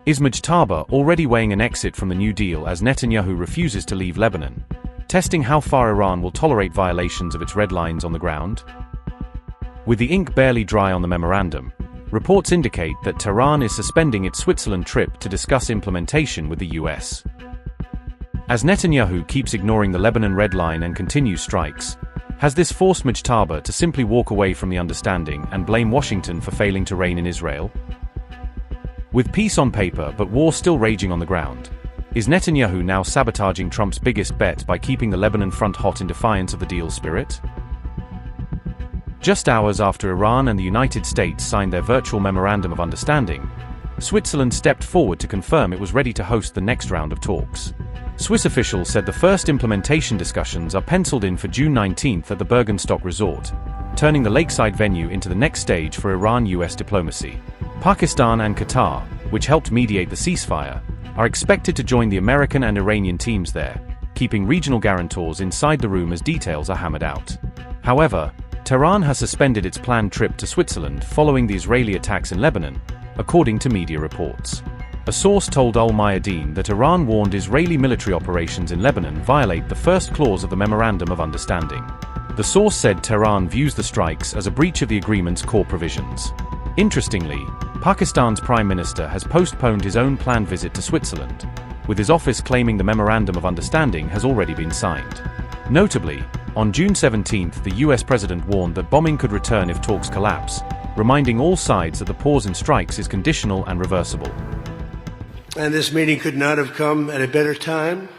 Is Mojtaba already weighing an exit from the New Deal as Netanyahu refuses to leave Lebanon, testing how far Iran will tolerate violations of its red lines on the ground? With the ink barely dry on the memorandum, reports indicate that Tehran is suspending its Switzerland trip to discuss implementation with the U.S. As Netanyahu keeps ignoring the Lebanon red line and continues strikes, has this forced Mojtaba to simply walk away from the understanding and blame Washington for failing to rein in Israel? With peace on paper but war still raging on the ground, is Netanyahu now sabotaging Trump's biggest bet by keeping the Lebanon front hot in defiance of the deal's spirit? Just hours after Iran and the United States signed their virtual memorandum of understanding, Switzerland stepped forward to confirm it was ready to host the next round of talks. Swiss officials said the first implementation discussions are penciled in for June 19th at the Bergenstock Resort, turning the lakeside venue into the next stage for Iran-US diplomacy. Pakistan and Qatar, which helped mediate the ceasefire, are expected to join the American and Iranian teams there, keeping regional guarantors inside the room as details are hammered out. However, Tehran has suspended its planned trip to Switzerland following the Israeli attacks in Lebanon, according to media reports. A source told Al Mayadeen that Iran warned Israeli military operations in Lebanon violate the first clause of the Memorandum of Understanding. The source said Tehran views the strikes as a breach of the agreement's core provisions. Interestingly, Pakistan's Prime Minister has postponed his own planned visit to Switzerland, with his office claiming the Memorandum of Understanding has already been signed. Notably, on June 17th, the US President warned that bombing could return if talks collapse, reminding all sides that the pause in strikes is conditional and reversible. And this meeting could not have come at a better time.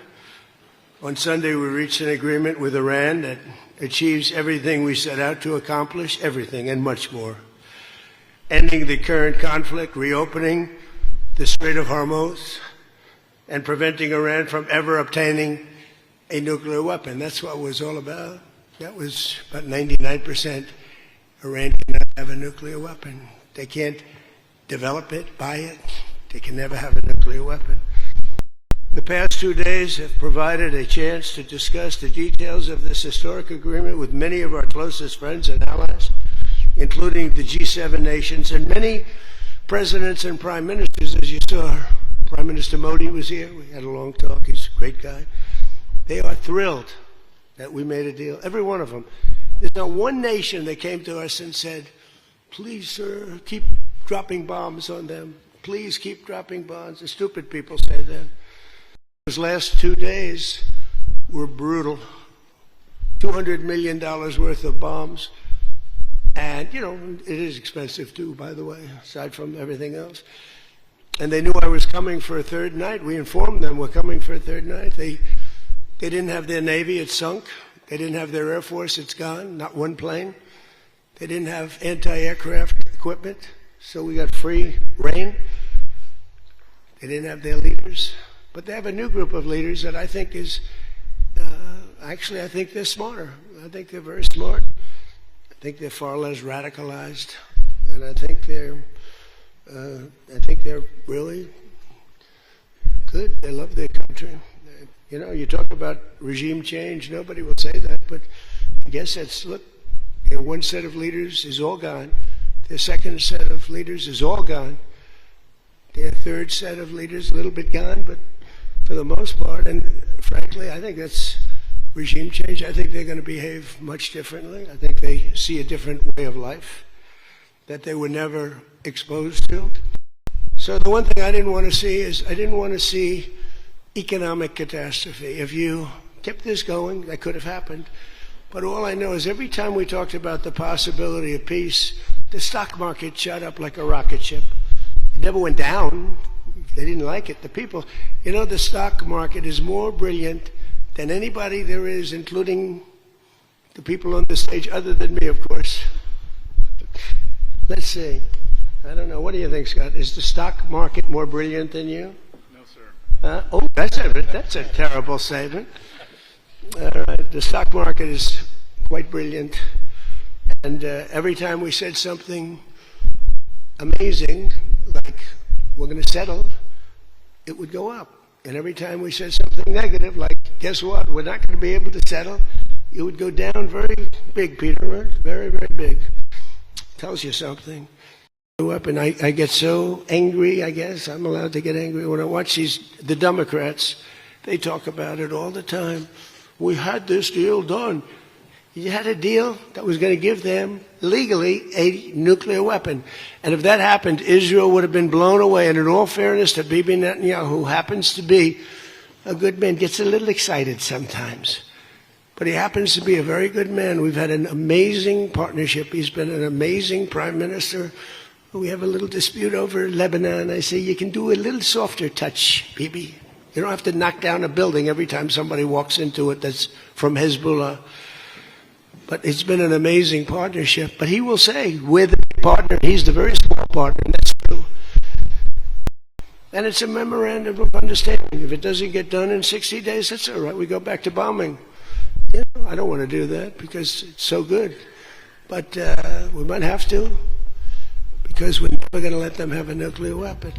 On Sunday, we reached an agreement with Iran that achieves everything we set out to accomplish, everything and much more. Ending the current conflict, reopening the Strait of Hormuz, and preventing Iran from ever obtaining a nuclear weapon. That's what it was all about. That was about 99%. Iran cannot have a nuclear weapon. They can't develop it, buy it. They can never have a nuclear weapon. The past 2 days have provided a chance to discuss the details of this historic agreement with many of our closest friends and allies, including the G7 nations and many presidents and prime ministers, as you saw. Prime Minister Modi was here. We had a long talk. He's a great guy. They are thrilled that we made a deal, every one of them. There's not one nation that came to us and said, please, sir, keep dropping bombs on them. Please keep dropping bombs. The stupid people say that. Those last 2 days were brutal. $200 million worth of bombs. And, you know, it is expensive too, by the way, aside from everything else. And they knew I was coming for a third night. We informed them we're coming for a third night. They didn't have their Navy, it's sunk. They didn't have their Air Force, it's gone, not one plane. They didn't have anti-aircraft equipment, so we got free reign. They didn't have their leaders. But they have a new group of leaders that I think is, actually I think they're smarter. I think they're very smart. I think they're far less radicalized. And I think they're really good. They love their country. You know, you talk about regime change, nobody will say that, but I guess that's, look, their one set of leaders is all gone. Their second set of leaders is all gone. Their third set of leaders, a little bit gone, but for the most part, and frankly, I think that's regime change. I think they're going to behave much differently. I think they see a different way of life that they were never exposed to. So the one thing I didn't want to see is I didn't want to see economic catastrophe. If you kept this going, that could have happened. But all I know is every time we talked about the possibility of peace, the stock market shot up like a rocket ship. It never went down. They didn't like it. The people, you know, the stock market is more brilliant than anybody there is, including the people on the stage, other than me, of course. Let's see. I don't know. What do you think, Scott? Is the stock market more brilliant than you? No, sir. Oh, that's a terrible statement. All right. The stock market is quite brilliant. And every time we said something amazing, like we're going to settle, it would go up. And every time we said something negative, like, guess what, we're not going to be able to settle, it would go down very big, Peter, right? Very, very big. Tells you something. weapon. I get so angry, I guess. I'm allowed to get angry when I watch the Democrats. They talk about it all the time. We had this deal done. You had a deal that was going to give them, legally, a nuclear weapon. And if that happened, Israel would have been blown away. And in all fairness to Bibi Netanyahu, who happens to be a good man, gets a little excited sometimes. But he happens to be a very good man. We've had an amazing partnership. He's been an amazing prime minister. We have a little dispute over Lebanon. I say, you can do a little softer touch, Bibi. You don't have to knock down a building every time somebody walks into it that's from Hezbollah. But it's been an amazing partnership. But he will say, we're the big partner, he's the very small partner, and that's true. And it's a memorandum of understanding. If it doesn't get done in 60 days, that's all right. We go back to bombing. You know, I don't want to do that because it's so good. But we might have to, because we're never going to let them have a nuclear weapon.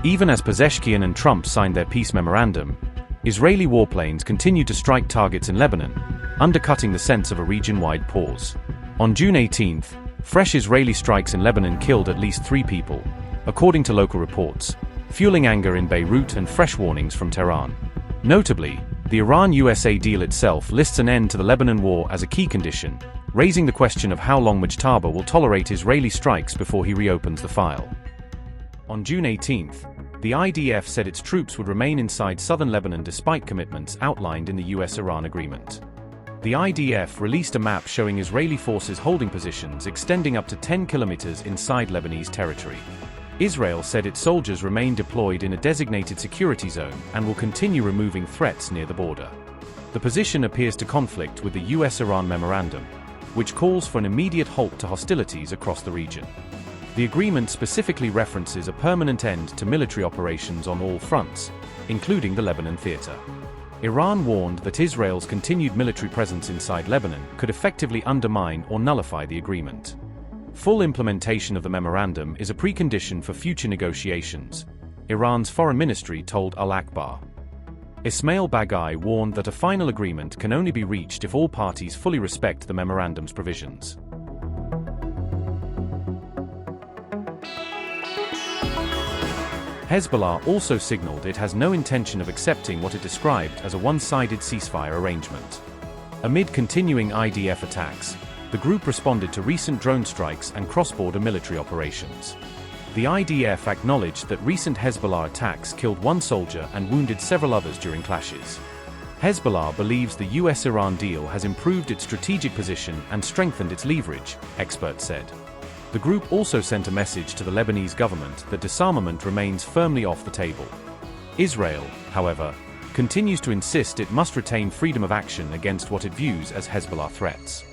Even as Pezeshkian and Trump signed their peace memorandum, Israeli warplanes continued to strike targets in Lebanon, undercutting the sense of a region-wide pause. On June 18th, fresh Israeli strikes in Lebanon killed at least 3 people, according to local reports, fueling anger in Beirut and fresh warnings from Tehran. Notably, the Iran-USA deal itself lists an end to the Lebanon war as a key condition, raising the question of how long Mojtaba will tolerate Israeli strikes before he reopens the file. On June 18th, the IDF said its troops would remain inside southern Lebanon despite commitments outlined in the U.S. Iran agreement. The IDF released a map showing Israeli forces holding positions extending up to 10 kilometers inside Lebanese territory. Israel said its soldiers remain deployed in a designated security zone and will continue removing threats near the border. The position appears to conflict with the U.S. Iran memorandum, which calls for an immediate halt to hostilities across the region. The agreement specifically references a permanent end to military operations on all fronts, including the Lebanon theater. Iran warned that Israel's continued military presence inside Lebanon could effectively undermine or nullify the agreement. Full implementation of the memorandum is a precondition for future negotiations, Iran's foreign ministry told Al-Akhbar. Ismail Baghai warned that a final agreement can only be reached if all parties fully respect the memorandum's provisions. Hezbollah also signaled it has no intention of accepting what it described as a one-sided ceasefire arrangement. Amid continuing IDF attacks, the group responded to recent drone strikes and cross-border military operations. The IDF acknowledged that recent Hezbollah attacks killed 1 soldier and wounded several others during clashes. Hezbollah believes the U.S.-Iran deal has improved its strategic position and strengthened its leverage, experts said. The group also sent a message to the Lebanese government that disarmament remains firmly off the table. Israel, however, continues to insist it must retain freedom of action against what it views as Hezbollah threats.